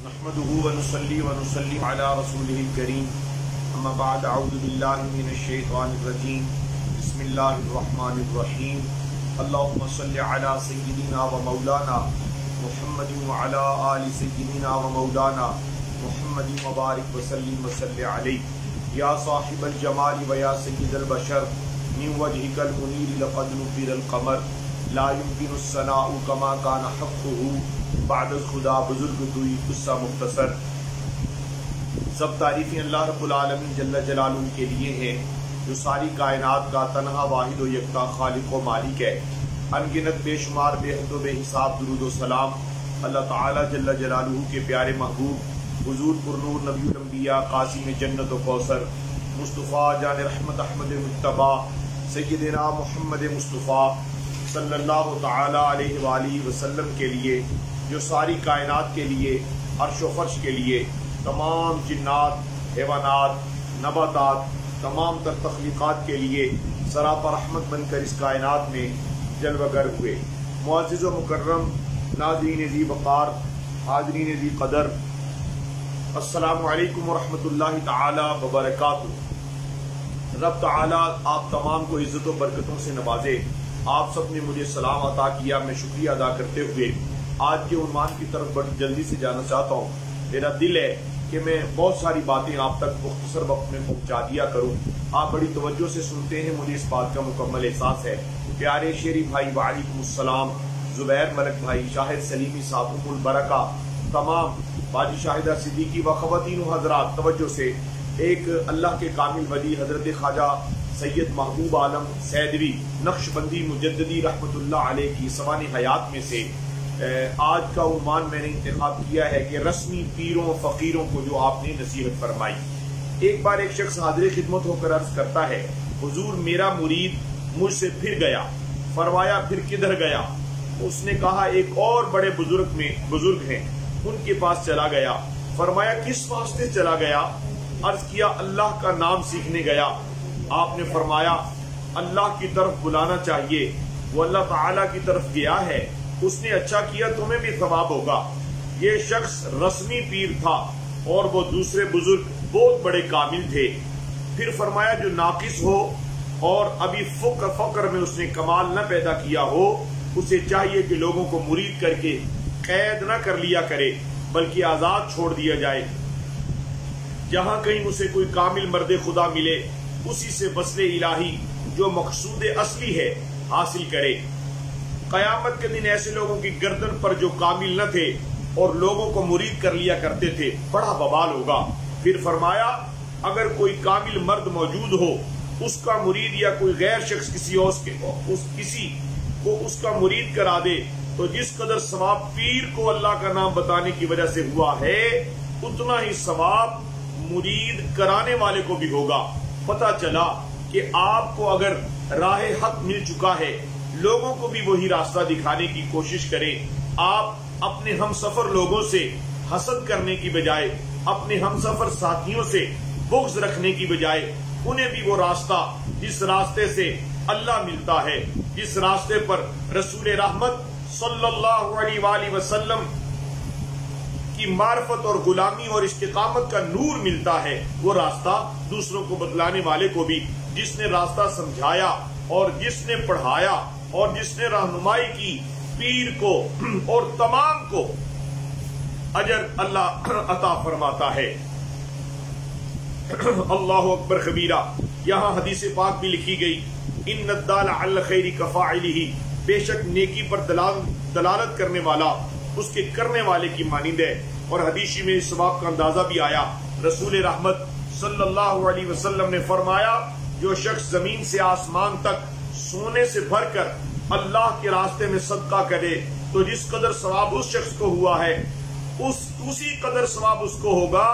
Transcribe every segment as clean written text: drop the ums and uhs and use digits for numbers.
نحمده ونصلي ونسلم على رسوله الكريم اما بعد اعوذ بالله من الشيطان الرجيم بسم الله الرحمن الرحيم اللهم صل على سيدنا ومولانا محمد وعلى آل سيدنا ومولانا محمد وبارك وسلم وصل عليه يا صاحب الجمال ويا سيد البشر من وجهك المنير لقد نبر القمر لا يمكن الثناء كما كان حقه بعد خدا بزرگ دوئی قصہ مختصر۔ سب تعریفیں اللہ رب العالمین جل جلالہ کے لیے ہیں جو ساری کائنات کا تنہا واحد و یکتا خالق و مالک ہے۔ ان گنت بے شمار بے حد و بے حساب درود و سلام اللہ تعالی جل جلالہ کے پیارے محبوب حضور پرنور نبی الانبیاء قاسم جنت و کوثر مصطفیٰ جان رحمت احمد مجتبیٰ سیدنا محمد مصطفیٰ صلی اللہ تعالی علیہ وآلہ وسلم کے لیے، جو ساری کائنات کے لیے، عرش و فرش کے لیے، تمام جنات، حیوانات، نباتات، تمام تر تخلیقات کے لیے سراپا رحمت بن کر اس کائنات میں جلوہ گر ہوئے۔ معزز و مکرم ناظرین ذی وقار، حاضرین ذی قدر، السلام علیکم ورحمۃ اللہ تعالی وبرکاتہ۔ رب تعالی آپ تمام کو عزت و برکتوں سے نوازے۔ آپ سب نے مجھے سلام عطا کیا، میں شکریہ ادا کرتے ہوئے آج کے عنوان کی طرف بڑی جلدی سے جانا چاہتا ہوں۔ میرا دل ہے کہ میں بہت ساری باتیں آپ تک مختصر وقت میں پہنچا دیا کروں۔ آپ بڑی توجہ سے سنتے ہیں، مجھے اس بات کا مکمل احساس ہے۔ پیارے شیری بھائی وعلیکم السلام، زبیر ملک بھائی، شاہد سلیمی صاحب ام البرکہ، تمام باجی شاہدہ صدیقی و خواتین و حضرات توجہ سے، ایک اللہ کے کامل ولی حضرت خواجہ سید محبوب عالم سیدوی نقش بندی مجددی رحمت اللہ علیہ کی سوانح حیات میں سے آج کا عنوان میں نے انتخاب کیا ہے کہ رسمی پیروں فقیروں کو جو آپ نے نصیحت فرمائی۔ ایک بار ایک شخص حاضر خدمت ہو کر عرض کرتا ہے، حضور میرا مرید مجھ سے پھر گیا۔ فرمایا پھر کدھر گیا؟ اس نے کہا ایک اور بڑے بزرگ ہیں ان کے پاس چلا گیا۔ فرمایا کس واسطے چلا گیا؟ عرض کیا اللہ کا نام سیکھنے گیا۔ آپ نے فرمایا اللہ کی طرف بلانا چاہیے، وہ اللہ تعالیٰ کی طرف گیا ہے، اس نے اچھا کیا تمہیں بھی ثواب ہوگا۔ یہ شخص رسمی پیر تھا اور وہ دوسرے بزرگ بہت بڑے کامل تھے۔ پھر فرمایا جو ناقص ہو اور ابھی فقر میں اس نے کمال نہ پیدا کیا ہو، اسے چاہیے کہ لوگوں کو مرید کر کے قید نہ کر لیا کرے بلکہ آزاد چھوڑ دیا جائے۔ جہاں کہیں اسے کوئی کامل مرد خدا ملے اسی سے وصل الہی جو مقصود اصلی ہے حاصل کرے۔ قیامت کے دن ایسے لوگوں کی گردن پر جو کامل نہ تھے اور لوگوں کو مرید کر لیا کرتے تھے بڑا بوال ہوگا۔ پھر فرمایا اگر کوئی کامل مرد موجود ہو، اس کا مرید یا کوئی غیر شخص کسی کو اس کا مرید کرا دے تو جس قدر ثواب پیر کو اللہ کا نام بتانے کی وجہ سے ہوا ہے اتنا ہی ثواب مرید کرانے والے کو بھی ہوگا۔ پتہ چلا کہ آپ کو اگر راہ حق مل چکا ہے، لوگوں کو بھی وہی راستہ دکھانے کی کوشش کریں۔ آپ اپنے ہم سفر لوگوں سے حسد کرنے کی بجائے، اپنے ہم سفر ساتھیوں سے بغض رکھنے کی بجائے انہیں بھی وہ راستہ جس راستے سے اللہ ملتا ہے، جس راستے پر رسول رحمت صلی اللہ علیہ وآلہ وسلم کی معرفت اور غلامی اور استقامت کا نور ملتا ہے، وہ راستہ دوسروں کو بتلانے والے کو بھی، جس نے راستہ سمجھایا اور جس نے پڑھایا اور جس نے رہنمائی کی، پیر کو اور تمام کو اجر اللہ عطا فرماتا ہے۔ اللہ اکبر کبیرہ۔ یہاں حدیث پاک بھی لکھی گئی، ان الدال علی الخیر کفاعلہ، بے شک نیکی پر دلالت کرنے والا اس کے کرنے والے کی مانند ہے۔ اور حدیث میں اس ثواب کا اندازہ بھی آیا۔ رسول رحمت صلی اللہ علیہ وسلم نے فرمایا جو شخص زمین سے آسمان تک سونے سے بھر کر اللہ کے راستے میں صدقہ کرے تو جس قدر ثواب اس شخص کو ہوا ہے اسی قدر ثواب اس کو ہوگا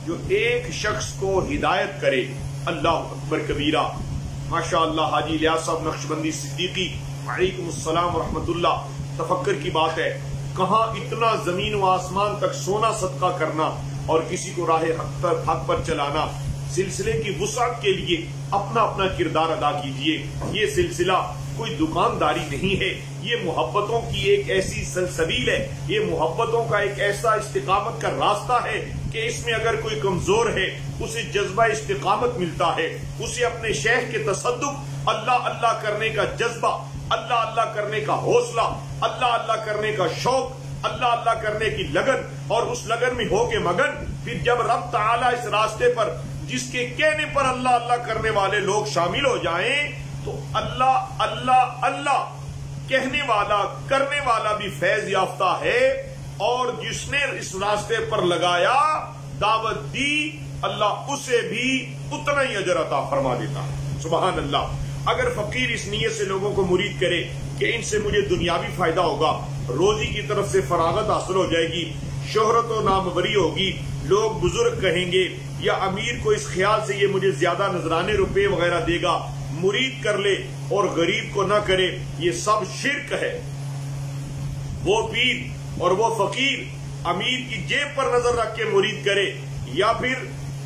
جو ایک شخص کو ہدایت کرے۔ اللہ اکبر کبیرہ۔ ماشاء اللہ حاجی الیاس صاحب نقشبندی صدیقی وعلیکم السلام ورحمۃ اللہ، تفکر کی بات ہے۔ کہاں اتنا زمین و آسمان تک سونا صدقہ کرنا اور کسی کو راہ حق پر چلانا۔ سلسلے کی وسعت کے لیے اپنا اپنا کردار ادا کیجئے۔ یہ سلسلہ کوئی دکانداری نہیں ہے، یہ محبتوں کی ایک ایسی سلسبیل ہے، یہ محبتوں کا ایک ایسا استقامت کا راستہ ہے کہ اس میں اگر کوئی کمزور ہے اسے جذبہ استقامت ملتا ہے، اسے اپنے شیخ کے تصدق، اللہ اللہ کرنے کا جذبہ، اللہ اللہ کرنے کا حوصلہ، اللہ اللہ کرنے کا شوق، اللہ اللہ کرنے کی لگن، اور اس لگن میں ہو کے مگن، پھر جب رب تعالیٰ اس راستے پر جس کے کہنے پر اللہ اللہ کرنے والے لوگ شامل ہو جائیں تو اللہ اللہ اللہ کہنے والا کرنے والا بھی فیض یافتہ ہے، اور جس نے اس راستے پر لگایا دعوت دی اللہ اسے بھی اتنا ہی اجر عطا فرما دیتا ہے۔ سبحان اللہ۔ اگر فقیر اس نیت سے لوگوں کو مرید کرے کہ ان سے مجھے دنیاوی فائدہ ہوگا، روزی کی طرف سے فراغت حاصل ہو جائے گی، شہرت و ناموری ہوگی، لوگ بزرگ کہیں گے، یا امیر کو اس خیال سے یہ مجھے زیادہ نذرانے روپے وغیرہ دے گا، مرید کر لے اور غریب کو نہ کرے، یہ سب شرک ہے۔ وہ پیر اور وہ فقیر امیر کی جیب پر نظر رکھ کے مرید کرے یا پھر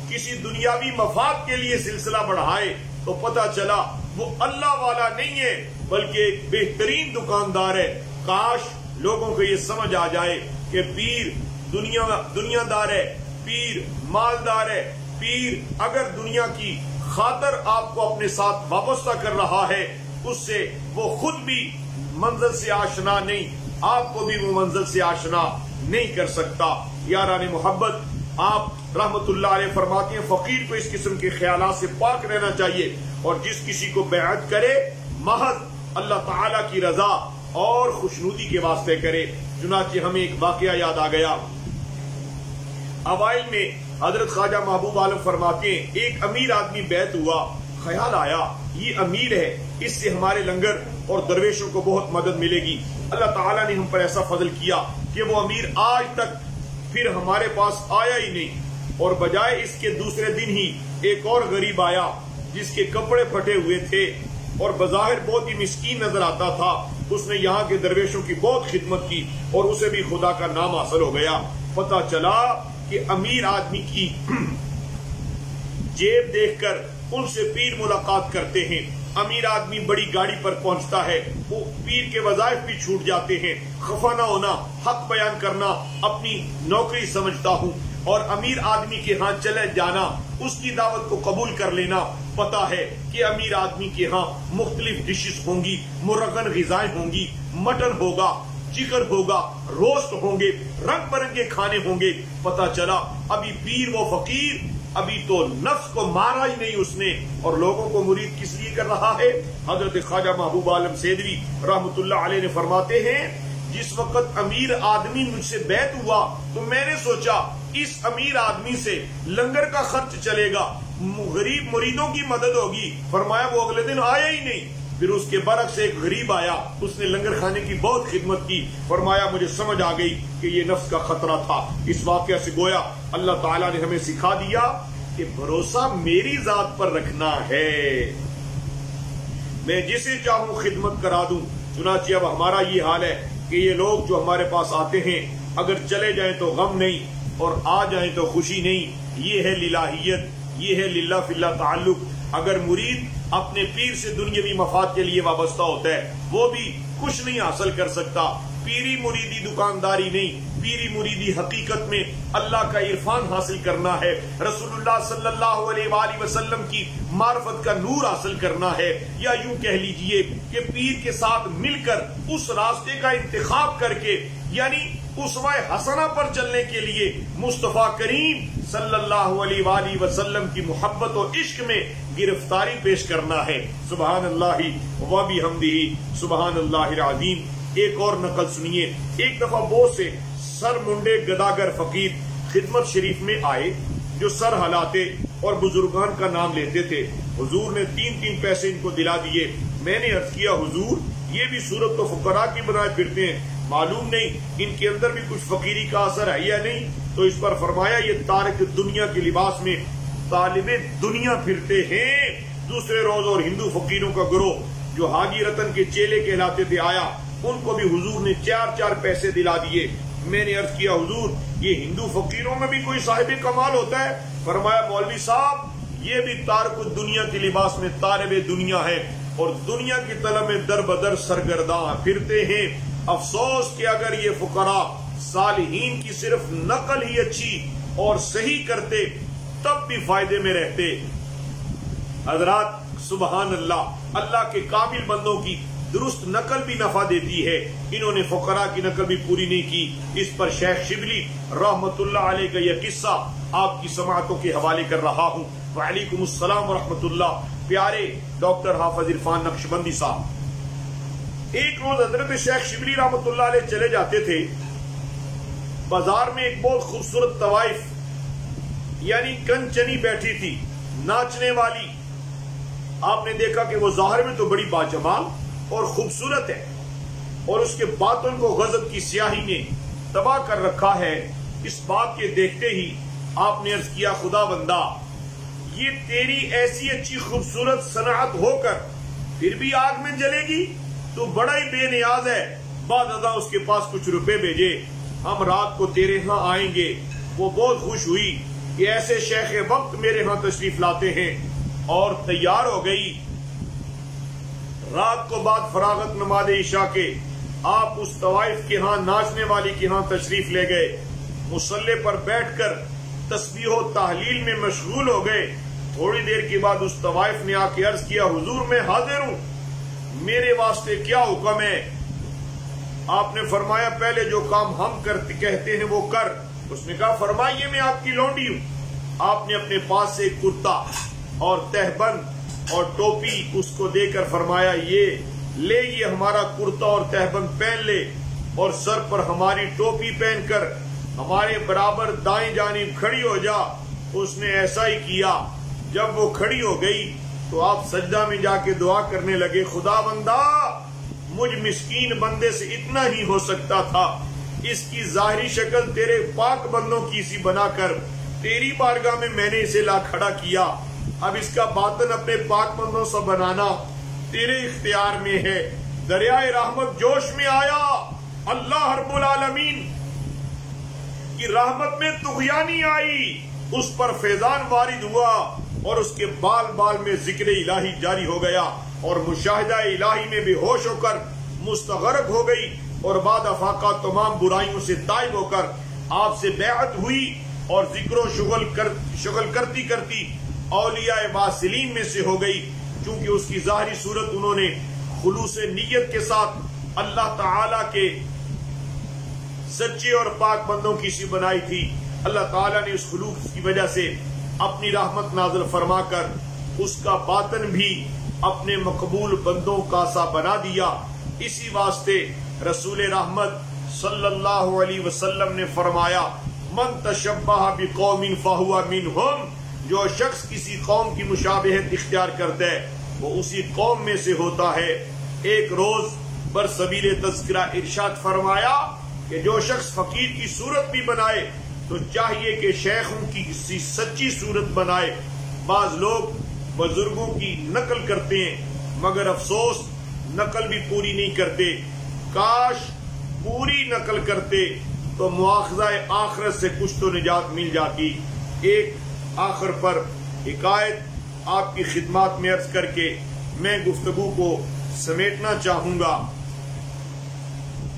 کسی دنیاوی مفاد کے لیے سلسلہ بڑھائے تو پتہ چلا وہ اللہ والا نہیں ہے بلکہ ایک بہترین دکاندار ہے۔ کاش لوگوں کو یہ سمجھ آ جائے کہ پیر دنیا دار ہے، پیر مالدار ہے، پیر اگر دنیا کی خاطر آپ کو اپنے ساتھ وابستہ کر رہا ہے اس سے وہ خود بھی منزل سے آشنا نہیں، آپ کو بھی وہ منزل سے آشنا نہیں کر سکتا۔ یاران محبت، آپ رحمت اللہ علیہ فرماتے ہیں فقیر کو اس قسم کے خیالات سے پاک رہنا چاہیے، اور جس کسی کو بیعت کرے محض اللہ تعالیٰ کی رضا اور خوشنودی کے واسطے کرے۔ چنانچہ ہمیں ایک واقعہ یاد آ گیا، اوائل میں حضرت خواجہ محبوب عالم فرماتے ہیں ایک امیر آدمی بیعت ہوا، خیال آیا یہ امیر ہے، اس سے ہمارے لنگر اور درویشوں کو بہت مدد ملے گی۔ اللہ تعالیٰ نے ہم پر ایسا فضل کیا کہ وہ امیر آج تک پھر ہمارے پاس آیا ہی نہیں، اور بجائے اس کے دوسرے دن ہی ایک اور غریب آیا جس کے کپڑے پھٹے ہوئے تھے اور بظاہر بہت ہی مسکین نظر آتا تھا۔ اس نے یہاں کے درویشوں کی بہت خدمت کی اور اسے بھی خدا کا نام حاصل ہو گیا۔ پتہ چلا کہ امیر آدمی کی جیب دیکھ کر ان سے پیر ملاقات کرتے ہیں، امیر آدمی بڑی گاڑی پر پہنچتا ہے، وہ پیر کے وظائف بھی چھوٹ جاتے ہیں۔ خفا نہ ہونا، حق بیان کرنا اپنی نوکری سمجھتا ہوں، اور امیر آدمی کے ہاں چلے جانا، اس کی دعوت کو قبول کر لینا۔ پتا ہے کہ امیر آدمی کے ہاں مختلف ڈشز ہوں گی، مرغن غذائیں ہوں گی، مٹن ہوگا، چکن ہوگا، روسٹ ہوں گے، رنگ برنگے کھانے ہوں گے۔ پتا چلا ابھی پیر وہ فقیر ابھی تو نفس کو مارا ہی نہیں اس نے، اور لوگوں کو مرید کس لیے کر رہا ہے۔ حضرت خواجہ محبوب عالم سیدوی رحمت اللہ علیہ نے فرماتے ہیں جس وقت امیر آدمی مجھ سے بیعت ہوا تو میں نے سوچا اس امیر آدمی سے لنگر کا خرچ چلے گا، غریب مریدوں کی مدد ہوگی۔ فرمایا وہ اگلے دن آیا ہی نہیں۔ پھر اس کے برعکس ایک غریب آیا، اس نے لنگر کھانے کی بہت خدمت کی۔ فرمایا مجھے سمجھ آ گئی کہ یہ نفس کا خطرہ تھا۔ اس واقعہ سے گویا اللہ تعالیٰ نے ہمیں سکھا دیا کہ بھروسہ میری ذات پر رکھنا ہے، میں جسے چاہوں خدمت کرا دوں۔ چنانچہ اب ہمارا یہ حال ہے کہ یہ لوگ جو ہمارے پاس آتے ہیں اگر چلے جائیں تو غم نہیں اور آ جائیں تو خوشی نہیں۔ یہ ہے للہیت، یہ ہے للہ فی اللہ تعلق۔ اگر مرید اپنے پیر سے دنیاوی مفاد کے لیے وابستہ ہوتا ہے وہ بھی کچھ نہیں حاصل کر سکتا۔ پیری مریدی دکانداری نہیں، پیری مریدی حقیقت میں اللہ کا عرفان حاصل کرنا ہے، رسول اللہ صلی اللہ علیہ وآلہ وسلم کی معرفت کا نور حاصل کرنا ہے، یا یوں کہہ لیجئے کہ پیر کے ساتھ مل کر اس راستے کا انتخاب کر کے، یعنی اسوہ حسنہ پر چلنے کے لیے مصطفیٰ کریم صلی اللہ علیہ وآلہ وسلم کی محبت و عشق میں گرفتاری پیش کرنا ہے۔ سبحان اللہ و بحمدہ سبحان اللہ العظیم۔ ایک اور نقل سنیے، ایک دفعہ بہت سے سر منڈے گداگر فقیر خدمت شریف میں آئے جو سر ہلاتے اور بزرگان کا نام لیتے تھے۔ حضور نے 3 پیسے ان کو دلا دیے۔ میں نے عرض کیا حضور یہ بھی صورت تو فقراء کی بنائے پھرتے ہیں، معلوم نہیں ان کے اندر بھی کچھ فقیری کا اثر ہے یا نہیں؟ تو اس پر فرمایا یہ تارک دنیا کے لباس میں طالب دنیا پھرتے ہیں۔ دوسرے روز اور ہندو فقیروں کا گروہ جو حاجی رتن کے چیلے کہلاتے تھے آیا، ان کو بھی حضور نے 4 پیسے دلا دیے۔ میں نے عرض کیا حضور یہ ہندو فقیروں میں بھی کوئی صاحب کمال ہوتا ہے؟ فرمایا مولوی صاحب یہ بھی تارک دنیا کے لباس میں طالب دنیا ہے، اور دنیا کی طلب میں در بدر سرگرداں پھرتے ہیں۔ افسوس کہ اگر یہ فقراء صالحین کی صرف نقل ہی اچھی اور صحیح کرتے تب بھی فائدے میں رہتے۔ حضرات سبحان اللہ، اللہ کے کامل بندوں کی درست نقل بھی نفع دیتی ہے، انہوں نے فقراء کی نقل بھی پوری نہیں کی۔ اس پر شیخ شبلی رحمت اللہ علیہ کا یہ قصہ آپ کی سماعتوں کے حوالے کر رہا ہوں۔ وعلیکم السلام ورحمۃ اللہ۔ پیارے ڈاکٹر حافظ عرفان نقشبندی صاحب، ایک روز حضرت شیخ شبلی رحمت اللہ علیہ چلے جاتے تھے، بازار میں ایک بہت خوبصورت طوائف یعنی کنچنی بیٹھی تھی، ناچنے والی۔ آپ نے دیکھا کہ وہ ظاہر میں تو بڑی باجمال اور خوبصورت ہے، اور اس کے باطن کو غضب کی سیاہی نے تباہ کر رکھا ہے۔ اس بات کے دیکھتے ہی آپ نے عرض کیا، خدا بندہ، یہ تیری ایسی اچھی خوبصورت صنعت ہو کر پھر بھی آگ میں جلے گی؟ تو بڑا ہی بے نیاز ہے، بعد ازاں اس کے پاس کچھ روپے بھیجے، ہم رات کو تیرے ہاں آئیں گے۔ وہ بہت خوش ہوئی کہ ایسے شیخ وقت میرے ہاں تشریف لاتے ہیں، اور تیار ہو گئی۔ رات کو بعد فراغت نماز عشاء کے آپ اس طوائف کے ہاں، ناچنے والی کے ہاں تشریف لے گئے، مصلی پر بیٹھ کر تسبیح و تحلیل میں مشغول ہو گئے۔ تھوڑی دیر کے بعد اس طوائف نے آ کے عرض کیا، حضور میں حاضر ہوں، میرے واسطے کیا حکم ہے؟ آپ نے فرمایا، پہلے جو کام ہم کہتے ہیں وہ کر۔ اس نے کہا، فرمائیے، میں آپ کی لونڈی ہوں۔ آپ نے اپنے پاس سے کرتا اور تہبند اور ٹوپی اس کو دے کر فرمایا، یہ ہمارا کرتا اور تہبند پہن لے، اور سر پر ہماری ٹوپی پہن کر ہمارے برابر دائیں جانب کھڑی ہو جا۔ اس نے ایسا ہی کیا۔ جب وہ کھڑی ہو گئی تو آپ سجدہ میں جا کے دعا کرنے لگے، خدا بندہ، مجھ مسکین بندے سے اتنا ہی ہو سکتا تھا، اس کی ظاہری شکل تیرے پاک بندوں کی سی بنا کر تیری بارگاہ میں نے اسے لا کھڑا کیا، اب اس کا باطن اپنے پاک بندوں سے بنانا تیرے اختیار میں ہے۔ دریائے رحمت جوش میں آیا، اللہ رب العالمین کی رحمت میں طغیانی آئی، اس پر فیضان وارد ہوا، اور اس کے بال بال میں ذکر الہی جاری ہو گیا، اور مشاہدہ الہی میں بے ہوش ہو کر مستغرق ہو گئی، اور بعد افاقہ تمام برائیوں سے تائب ہو کر آپ سے بیعت ہوئی، اور ذکر و شغل کرتی کرتی اولیاء واصلین میں سے ہو گئی، چونکہ اس کی ظاہری صورت انہوں نے خلوص نیت کے ساتھ اللہ تعالی کے سچے اور پاک بندوں کی سی بنائی تھی۔ اللہ تعالیٰ نے اس خلوص کی وجہ سے اپنی رحمت نازل فرما کر اس کا باطن بھی اپنے مقبول بندوں کا سا بنا دیا۔ اسی واسطے رسول رحمت صلی اللہ علیہ وسلم نے فرمایا، من تشبہ بقوم فہو منہم، جو شخص کسی قوم کی مشابہت اختیار کرتا ہے وہ اسی قوم میں سے ہوتا ہے۔ ایک روز برسبیل تذکرہ ارشاد فرمایا کہ جو شخص فقیر کی صورت بھی بنائے تو چاہیے کہ شیخوں کی کسی سچی صورت بنائے۔ بعض لوگ بزرگوں کی نقل کرتے ہیں مگر افسوس نقل بھی پوری نہیں کرتے۔ کاش پوری نقل کرتے تو مواخذہ آخرت سے کچھ تو نجات مل جاتی۔ ایک آخر پر حکایت آپ کی خدمات میں عرض کر کے میں گفتگو کو سمیٹنا چاہوں گا۔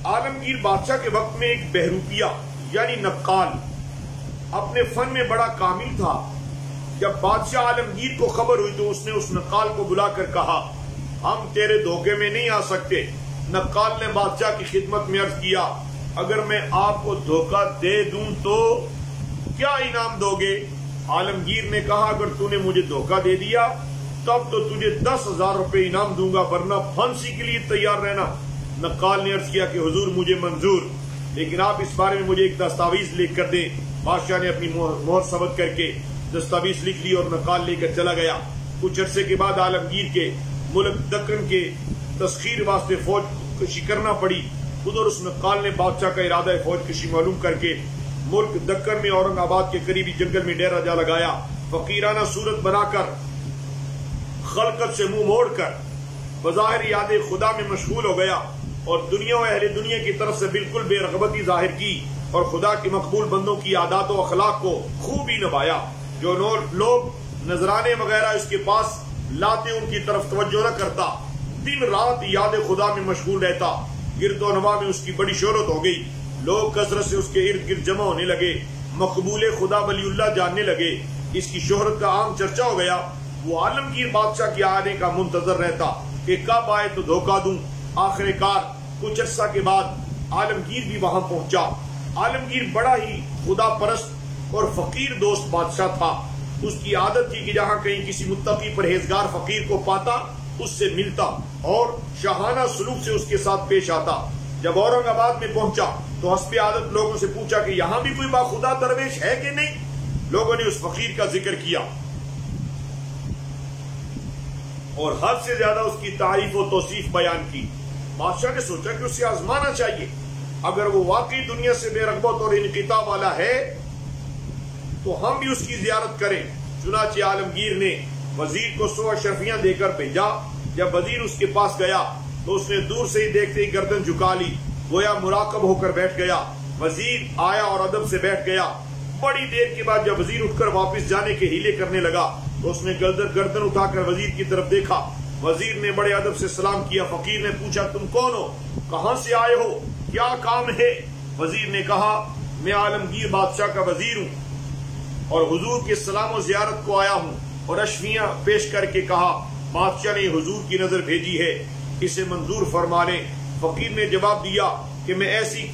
عالمگیر بادشاہ کے وقت میں ایک بہروپیہ یعنی نقال اپنے فن میں بڑا کامل تھا۔ جب بادشاہ عالمگیر کو خبر ہوئی تو اس نے اس نقال کو بلا کر کہا، ہم تیرے دھوکے میں نہیں آ سکتے۔ نقال نے بادشاہ کی خدمت میں عرض کیا، اگر میں آپ کو دھوکہ دے دوں تو کیا انعام دو گے؟ عالمگیر نے کہا، اگر تو نے مجھے دھوکہ دے دیا تب تو تجھے 10,000 روپے انعام دوں گا، ورنہ پھانسی کے لیے تیار رہنا۔ نقال نے عرض کیا کہ حضور مجھے منظور، لیکن آپ اس بارے میں مجھے ایک دستاویز لکھ کر دیں۔ بادشاہ نے اپنی مہر ثبت کر کے دستاویز لکھ لی اور نقال لے کر چلا گیا۔ کچھ عرصے کے بعد عالمگیر کے ملک دکن کے تسخیر واسطے فوج کشی کرنا پڑی۔ ادھر اس نقال نے بادشاہ کا ارادہ فوج کشی معلوم کر کے ملک دکن میں اورنگ آباد کے قریبی جنگل میں ڈیرہ جا لگایا۔ فقیرانہ صورت بنا کر، خلقت سے منہ موڑ کر بظاہر یاد خدا میں مشغول ہو گیا، اور دنیا و اہل دنیا کی طرف سے بالکل بے رغبتی ظاہر کی، اور خدا کے مقبول بندوں کی عادات و اخلاق کو خوب ہی نبھایا۔ جو لوگ نذرانے وغیرہ اس کے پاس لاتے ان کی طرف توجہ نہ کرتا، دن رات یاد خدا میں مشغول رہتا. گرد و نواح میں اس کی بڑی شہرت ہو گئی. لوگ کثرت سے اس کے ارد گرد جمع ہونے لگے. مقبول خدا ولی اللہ جاننے لگے. اس کی شہرت کا عام چرچا ہو گیا. وہ عالمگیر بادشاہ کے آنے کا منتظر رہتا کہ کب آئے تو دھوکہ دوں. آخر کار کچھ عرصہ کے بعد عالمگیر بھی وہاں پہنچا. عالمگیر بڑا ہی خدا پرست اور فقیر دوست بادشاہ تھا. اس کی عادت تھی کہ جہاں کہیں کسی متقی پرہیزگار فقیر کو پاتا اس سے ملتا اور شاہانہ سلوک سے اس کے ساتھ پیش آتا. جب اورنگ آباد میں پہنچا تو حسب عادت لوگوں سے پوچھا کہ یہاں بھی کوئی باخدا درویش ہے کہ نہیں. لوگوں نے اس فقیر کا ذکر کیا اور حد سے زیادہ اس کی تعریف و توصیف بیان کی. بادشاہ نے سوچا کہ اسے آزمانا چاہیے. اگر وہ واقعی دنیا سے بے رغبت اور انقطاع والا ہے تو ہم بھی اس کی زیارت کریں. چنانچہ عالمگیر نے وزیر کو 100 اشرفیاں دے کر بھیجا. جب وزیر اس کے پاس گیا تو اس نے دور سے ہی دیکھتے ہی گردن جھکا لی, گویا مراقب ہو کر بیٹھ گیا. وزیر آیا اور ادب سے بیٹھ گیا. بڑی دیر کے بعد جب وزیر اٹھ کر واپس جانے کے ہیلے کرنے لگا تو اس نے گردن اٹھا کر وزیر کی طرف دیکھا. وزیر نے بڑے ادب سے سلام کیا. فقیر نے پوچھا تم کون ہو, کہاں سے آئے ہو, کیا کام ہے؟ وزیر نے کہا میں عالمگیر بادشاہ کا وزیر ہوں اور حضور کے سلام و زیارت کو آیا ہوں. اور اشفیاں پیش کر کے کہا بادشاہ نے حضور کی نظر بھیجی ہے, اسے منظور فرما لیں. فقیر نے جواب دیا کہ میں ایسی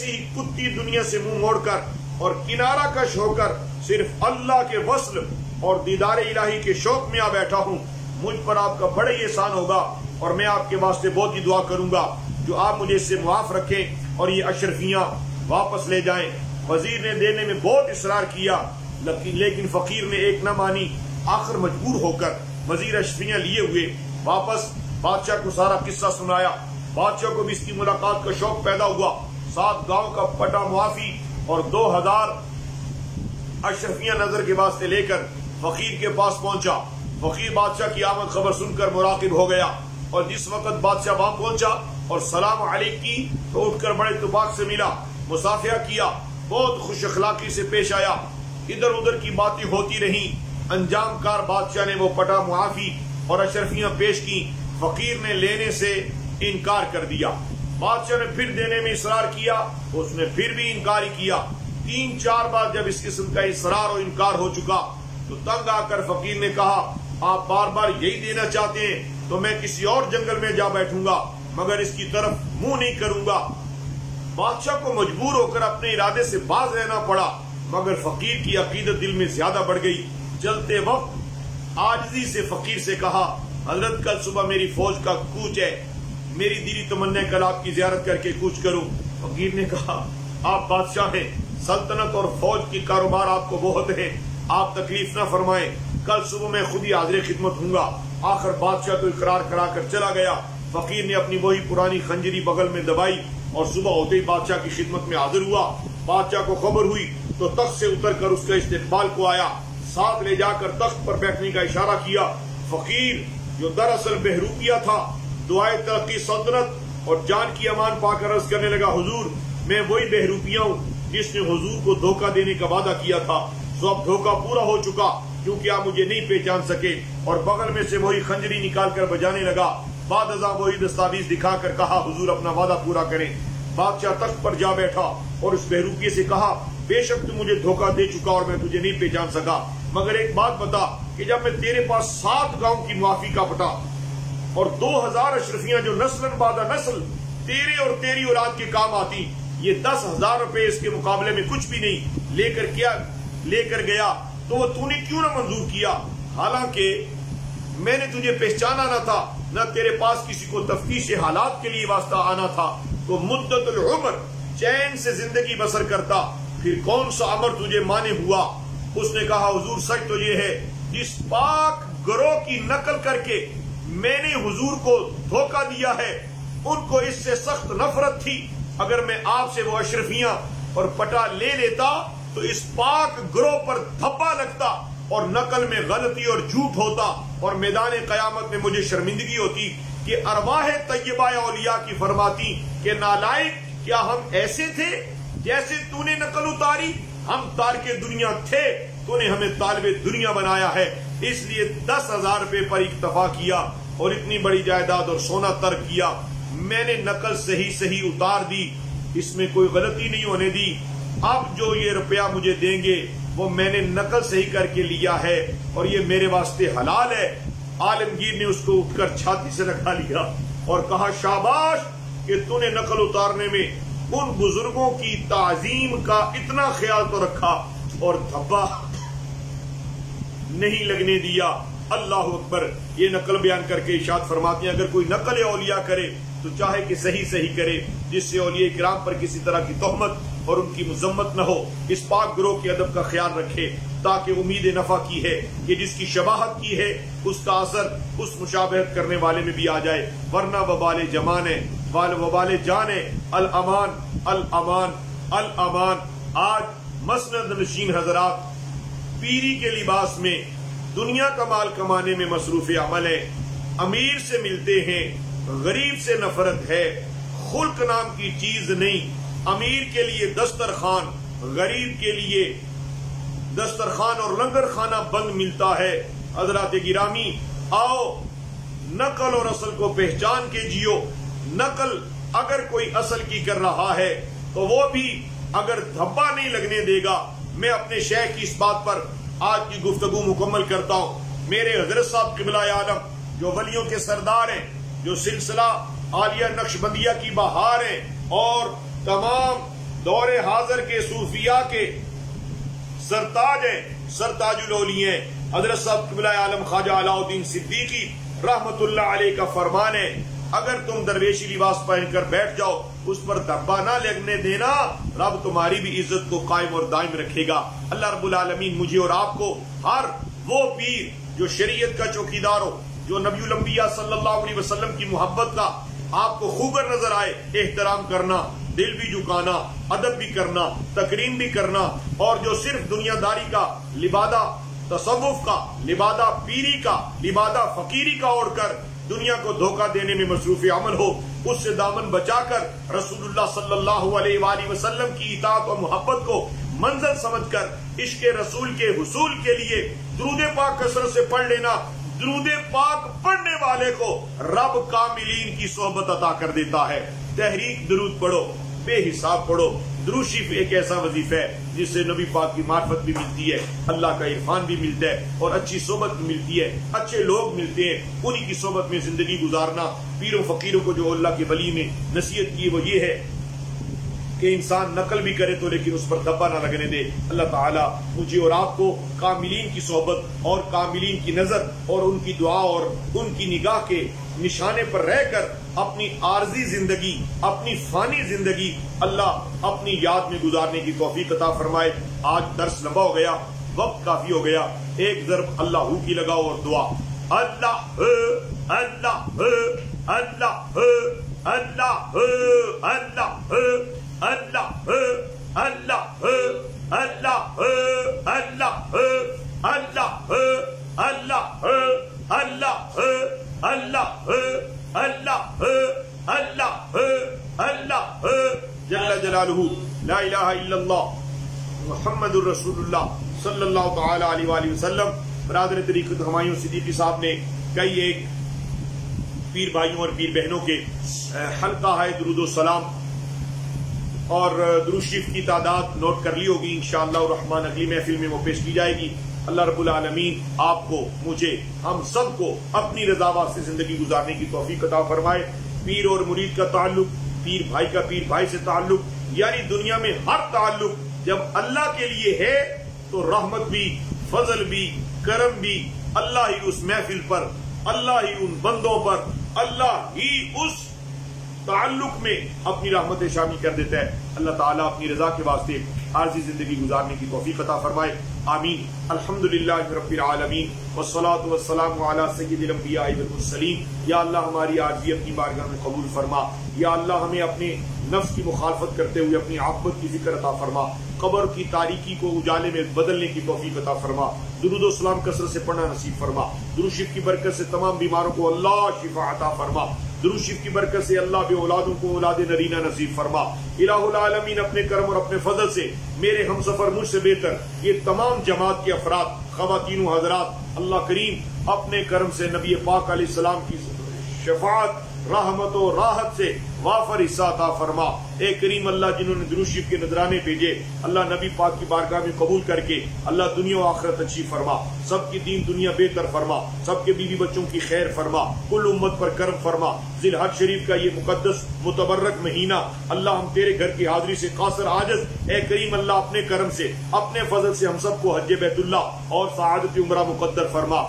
ہی کتی دنیا سے منہ موڑ کر اور کنارہ کش ہو کر صرف اللہ کے وصل اور دیدار الہی کے شوق میں آ بیٹھا ہوں. مجھ پر آپ کا بڑا ہی احسان ہوگا اور میں آپ کے واسطے بہت ہی دعا کروں گا جو آپ مجھے اس سے معاف رکھیں اور یہ اشرفیاں واپس لے جائیں. وزیر نے دینے میں بہت اصرار کیا لیکن فقیر نے ایک نہ مانی. آخر مجبور ہو کر وزیر اشرفیاں لیے ہوئے واپس بادشاہ کو سارا قصہ سنایا. بادشاہ کو بھی اس کی ملاقات کا شوق پیدا ہوا. 7 گاؤں کا پٹا معافی اور 2000 اشرفیاں نظر کے واسطے لے کر فقیر کے پاس پہنچا. فقیر بادشاہ کی آمد خبر سن کر مراقب ہو گیا اور جس وقت بادشاہ وہاں پہنچا اور سلام علیک کی تو اٹھ کر بڑے اتفاق سے ملا, مصافحہ کیا, بہت خوش اخلاقی سے پیش آیا. ادھر ادھر کی باتیں ہوتی رہیں. انجام کار بادشاہ نے وہ پٹا معافی اور اشرفیاں پیش کی. فقیر نے لینے سے انکار کر دیا. بادشاہ نے پھر دینے میں اصرار کیا, اس نے پھر بھی انکار ہی کیا. 3-4 بار جب اس قسم کا اصرار اور انکار ہو چکا تو تنگ آ کر فقیر نے کہا آپ بار بار یہی دینا چاہتے ہیں تو میں کسی اور جنگل میں جا بیٹھوں گا مگر اس کی طرف منہ نہیں کروں گا. بادشاہ کو مجبور ہو کر اپنے ارادے سے باز رہنا پڑا مگر فقیر کی عقیدت دل میں زیادہ بڑھ گئی. چلتے وقت عاجزی سے فقیر سے کہا حضرت کل صبح میری فوج کا کوچ ہے, میری دلی تمنا کل آپ کی زیارت کر کے کوچ کروں. فقیر نے کہا آپ بادشاہ ہیں, سلطنت اور فوج کی کاروبار آپ کو بہت ہے, آپ تکلیف نہ فرمائیں, کل صبح میں خود ہی حاضر خدمت ہوں گا. آخر بادشاہ تو اقرار کرا کر چلا گیا. فقیر نے اپنی وہی پرانی خنجری بغل میں دبائی اور صبح ہوتے ہی بادشاہ کی خدمت میں حاضر ہوا. بادشاہ کو خبر ہوئی تو تخت سے اتر کر اس کا استقبال کو آیا, ساتھ لے جا کر تخت پر بیٹھنے کا اشارہ کیا. فقیر جو دراصل بہروپیہ تھا دعائے ترقی سلطنت اور جان کی امان پا کر عرض کرنے لگا حضور میں وہی بہروپیہ ہوں جس نے حضور کو دھوکہ دینے کا وعدہ کیا تھا. سو اب دھوکہ پورا ہو چکا کیونکہ آپ مجھے نہیں پہچان سکے. اور بغل میں سے وہی خنجری نکال کر بجانے لگا. بعد ازاں وہی دستاویز دکھا کر کہا حضور اپنا وعدہ پورا کریں. بادشاہ تخت پر جا بیٹھا اور اس بہروپیے سے کہا بے شک تو مجھے دھوکہ دے چکا اور میں تجھے نہیں پہچان سکا مگر ایک بات بتا کہ جب میں تیرے پاس 7 گاؤں کی معافی کا پٹا اور 2000 اشرفیاں جو نسل بعد نسل تیرے اور تیری اولاد کے کام آتی, یہ 10,000 روپے اس کے مقابلے میں کچھ بھی نہیں لے کر گیا تو وہ تو نے کیوں نہ منظور کیا؟ حالانکہ میں نے تجھے پہچانا نہ تھا نہ تیرے پاس کسی کو تفتیش حالات کے لیے واسطہ آنا تھا. تو مدت العمر چین سے زندگی بسر کرتا, پھر کون سا امر تجھے مانے ہوا؟ اس نے کہا حضور سچ تو یہ ہے جس پاک گروہ کی نقل کر کے میں نے حضور کو دھوکہ دیا ہے ان کو اس سے سخت نفرت تھی. اگر میں آپ سے وہ اشرفیاں اور پٹا لے لیتا تو اس پاک گروہ پر دھبا لگتا اور نقل میں غلطی اور جھوٹ ہوتا اور میدان قیامت میں مجھے شرمندگی ہوتی کہ ارواح طیبہ اولیاء کی فرماتی کہ نالائق کیا ہم ایسے تھے جیسے تو نے نقل اتاری؟ ہم تارک دنیا تھے, تو نے ہمیں طالب دنیا بنایا ہے. اس لیے 10,000 روپے پر اکتفا کیا. اور اتنی بڑی جائیداد اور سونا ترک کیا، میں نے نقل صحیح اتار دی، اس میں کوئی غلطی نہیں ہونے دی، اب جو یہ روپیہ مجھے دیں گے وہ میں نے نقل صحیح کر کے لیا ہے اور یہ میرے واسطے حلال ہے۔ عالمگیر نے اس کو اٹھ کر چھاتی سے لگا لیا اور کہا شاباش کہ تو نے نقل اتارنے میں ان بزرگوں کی تعظیم کا اتنا خیال تو رکھا اور دھبا نہیں لگنے دیا۔ اللہ اکبر۔ یہ نقل بیان کر کے ارشاد فرماتے ہیں اگر کوئی نقل اولیاء کرے تو چاہے کہ صحیح کرے، جس سے اولیاء کرام پر کسی طرح کی تہمت اور ان کی مذمت نہ ہو۔ اس پاک گروہ کے ادب کا خیال رکھے تاکہ امید نفع کی ہے کہ جس کی شباہت کی ہے اس کا اثر اس مشابہت کرنے والے میں بھی آ جائے، ورنہ وبال جمان ہے، وبال جان ہے۔ الامان الامان الامان۔ آج مسند نشین حضرات پیری کے لباس میں دنیا کا مال کمانے میں مصروف عمل ہے، امیر سے ملتے ہیں، غریب سے نفرت ہے، خلق نام کی چیز نہیں۔ امیر کے لیے دسترخوان، غریب کے لیے دسترخوان اور لنگر خانہ بند ملتا ہے۔ حضرات گرامی، آؤ نقل اور اصل کو پہچان کے جیو۔ نقل اگر کوئی اصل کی کر رہا ہے تو وہ بھی اگر دھبا نہیں لگنے دے گا۔ میں اپنے شیخ کی اس بات پر آج کی گفتگو مکمل کرتا ہوں۔ میرے حضرت صاحب قبلہ عالم جو ولیوں کے سردار ہیں، جو سلسلہ عالیہ نقشبندیہ کی بہار ہیں اور تمام دور حاضر کے صوفیاء کے سرتاج ہیں، سرتاج الاولیاء ہیں، حضرت صاحب قبلہ عالم خواجہ علاء الدین صدیقی رحمت اللہ علیہ کا فرمان ہے اگر تم درویشی لباس پہن کر بیٹھ جاؤ اس پر دھبا نہ لگنے دینا، رب تمہاری بھی عزت کو قائم اور دائم رکھے گا۔ اللہ رب العالمین مجھے اور آپ کو ہر وہ پیر جو شریعت کا چوکیدار ہو، جو نبی الانبیاء صلی اللہ علیہ وسلم کی محبت کا آپ کو خوگر نظر آئے، احترام کرنا، دل بھی جھکانا، ادب بھی کرنا، تکریم بھی کرنا، اور جو صرف دنیا داری کا لبادہ تصوف کا، لبادہ پیری کا، لبادہ فقیری کا اوڑھ کر دنیا کو دھوکہ دینے میں مصروف عمل ہو، اس سے دامن بچا کر رسول اللہ صلی اللہ علیہ وآلہ وسلم کی اطاعت اور محبت کو منزل سمجھ کر عشق رسول کے حصول کے لیے درود پاک کثرت سے پڑھ لینا۔ درود پاک پڑھنے والے کو رب کاملین کی صحبت عطا کر دیتا ہے۔ تحریک درود پڑھو، بے حساب پڑھو۔ درود شریف ایک ایسا وظیفہ ہے جس سے نبی پاک کی معرفت بھی ملتی ہے، اللہ کا عرفان بھی ملتا ہے اور اچھی صحبت بھی ملتی ہے، اچھے لوگ ملتے ہیں، انہی کی صحبت میں زندگی گزارنا۔ پیروں فقیروں کو جو اللہ کے ولی نے نصیحت کی وہ یہ ہے کہ انسان نقل بھی کرے تو لیکن اس پر دھبا نہ لگنے دے۔ اللہ تعالیٰ مجھے اور آپ کو کاملین کی صحبت اور کاملین کی نظر اور ان کی دعا اور ان کی نگاہ کے نشانے پر رہ کر اپنی عارضی زندگی، اپنی فانی زندگی اللہ اپنی یاد میں گزارنے کی توفیق عطا فرمائے۔ آج درس لمبا ہو گیا، وقت کافی ہو گیا، ایک ضرب اللہ کی لگاؤ اور دعا۔ اللہ اللہ اللہ اللہ اللہ اللہ اللہ اللہ اللہ اللہ اللہ اللہ اللہ اللہ اللہ اللہ جل جلالہ لا الہ الا اللہ محمد الرسول اللہ صلی اللہ تعالی علیہ وآلہ وسلم۔ برادر طریقت ہمایوں صدیقی صاحب نے کئی ایک پیر بھائیوں اور پیر بہنوں کے حلقہ ہے درود و سلام اور درود شریف کی تعداد نوٹ کر لی ہوگی، انشاءاللہ الرحمن اگلی محفل میں وہ پیش کی جائے گی۔ اللہ رب العالمین آپ کو، مجھے، ہم سب کو اپنی رضا واسطے زندگی گزارنے کی توفیق عطا فرمائے۔ پیر اور مرید کا تعلق، پیر بھائی کا پیر بھائی سے تعلق، یعنی دنیا میں ہر تعلق جب اللہ کے لیے ہے تو رحمت بھی، فضل بھی، کرم بھی اللہ ہی اس محفل پر، اللہ ہی ان بندوں پر، اللہ ہی اس تعلق میں اپنی رحمت شامل کر دیتا ہے۔ اللہ تعالیٰ اپنی رضا کے واسطے عارضی زندگی گزارنے کی توفیق عطا فرمائے، آمین۔ الحمدللہ رب العالمین والصلاة والسلام علی سید الانبیاء والمرسلین۔ یا اللہ ہماری عاجزی اپنی بارگاہ میں قبول فرما، یا اللہ ہمیں اپنے نفس کی مخالفت کرتے ہوئے اپنی عاقبت کی ذکر عطا فرما، قبر کی تاریکی کو اجالے میں بدلنے کی توفیق عطا فرما، درود و سلام کثرت سے پڑھنا نصیب فرما، درود شریف کی برکت سے تمام بیماروں کو اللہ شفا عطا فرما، درود شریف کی برکت سے اللہ بے اولادوں کو اولاد نرینہ نصیب فرما۔ الہ العالمین اپنے کرم اور اپنے فضل سے میرے ہم سفر مجھ سے بہتر یہ تمام جماعت کے افراد خواتین و حضرات، اللہ کریم اپنے کرم سے نبی پاک علیہ السلام کی شفاعت، رحمت و راحت سے وافر حصہ عطا فرما۔ اے کریم اللہ، جنہوں نے درود شریف کے نذرانے بھیجے، اللہ نبی پاک کی بارگاہ میں قبول کر کے اللہ دنیا و آخرت اچھی فرما، سب کی دین دنیا بہتر فرما، سب کے بیوی بچوں کی خیر فرما، کل امت پر کرم فرما۔ ذی الحج شریف کا یہ مقدس متبرک مہینہ اللہ ہم تیرے گھر کی حاضری سے قاصر عاجز، اے کریم اللہ اپنے کرم سے اپنے فضل سے ہم سب کو حج بیت اللہ اور سعادت عمرہ مقدر فرما۔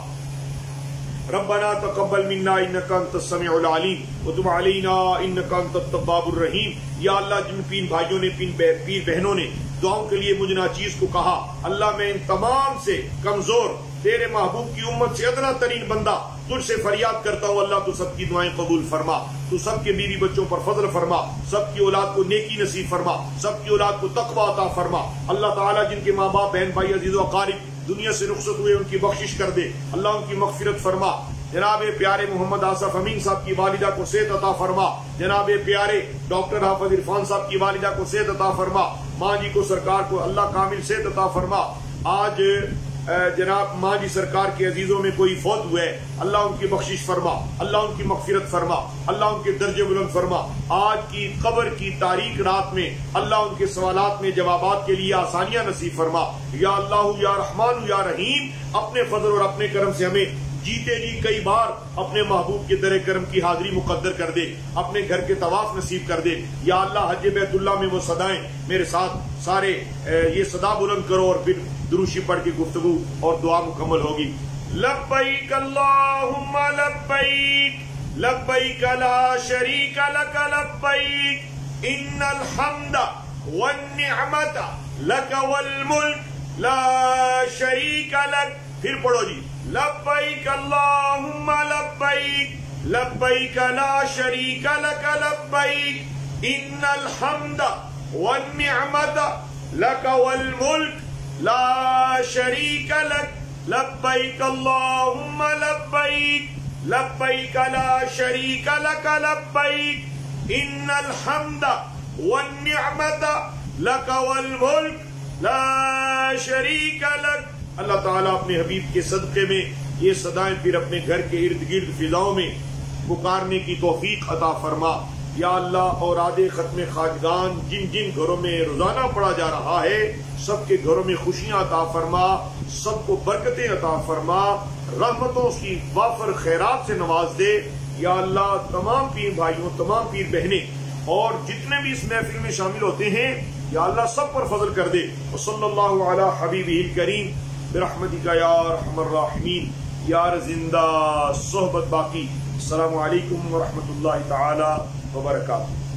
ربنا تقبل منا انك انت السميع العليم وتب علينا انك انت التواب الرحيم۔ یا اللہ، جن پیر بھائیوں نے، پیر بہنوں نے دعاؤں کے لیے مجھ ناچیز کو کہا، اللہ میں ان تمام سے کمزور تیرے محبوب کی امت سے ادنا ترین بندہ تجھ سے فریاد کرتا ہوں، اللہ تو سب کی دعائیں قبول فرما، تو سب کے بیوی بچوں پر فضل فرما، سب کی اولاد کو نیکی نصیب فرما، سب کی اولاد کو تقوی عطا فرما۔ اللہ تعالیٰ جن کے ماں باپ، بہن بھائی، عزیز و اقارب دنیا سے رخصت ہوئے، ان کی بخشش کر دے، اللہ ان کی مغفرت فرما۔ جناب پیارے محمد آصف امین صاحب کی والدہ کو صحت عطا فرما، جناب پیارے ڈاکٹر حافظ عرفان صاحب کی والدہ کو صحت عطا فرما، ماں جی کو سرکار کو اللہ کامل صحت عطا فرما۔ آج جناب ماں جی سرکار کے عزیزوں میں کوئی فوت ہوئے، اللہ ان کی بخشش فرما، اللہ ان کی مغفرت فرما، اللہ ان کے درجے بلند فرما۔ آج کی قبر کی تاریک رات میں اللہ ان کے سوالات میں جوابات کے لیے آسانیاں نصیب فرما۔ یا اللہ یا رحمان یا رحیم، اپنے فضل اور اپنے کرم سے ہمیں جیتے جی کئی بار اپنے محبوب کے در کرم کی حاضری مقدر کر دے، اپنے گھر کے طواف نصیب کر دے۔ یا اللہ حج بیت اللہ میں وہ صدائیں میرے ساتھ سارے یہ صدا بلند کرو، اور پھر دروشی پڑھ کے گفتگو اور دعا مکمل ہوگی۔ لبیک اللہم لبیک لبیک لا شریک لک لبیک ان الحمد والنعمت لک والملک لا شریک لک۔ پھر پڑھو جی، لبیک اللہم لبیک لبیک لا شریک لک لبیک ان الحمد والنعمت لک والملک لا شریک لک لبیک اللہم لبیک لبیک لا شریک لک لبیک ان الحمد والنعمت لک والملک لا شریک لک۔ اللہ تعالیٰ اپنے حبیب کے صدقے میں یہ صدائیں پھر اپنے گھر کے ارد گرد فضاؤں میں پکارنے کی توفیق عطا فرما۔ یا اللہ، اوراد ختم خواجگان جن جن گھروں میں روزانہ پڑھا جا رہا ہے، سب کے گھروں میں خوشیاں عطا فرما، سب کو برکتیں عطا فرما، رحمتوں کی وافر خیرات سے نواز دے۔ یا اللہ، تمام پیر بھائیوں، تمام پیر بہنیں اور جتنے بھی اس محفل میں شامل ہوتے ہیں، یا اللہ سب پر فضل کر دے۔ وصلی اللہ علی حبیبہ الکریم برحمتک یا ارحم الراحمین۔ یار زندہ صحبت باقی۔ السلام علیکم ورحمۃ اللہ تعالی وبرکاتہ۔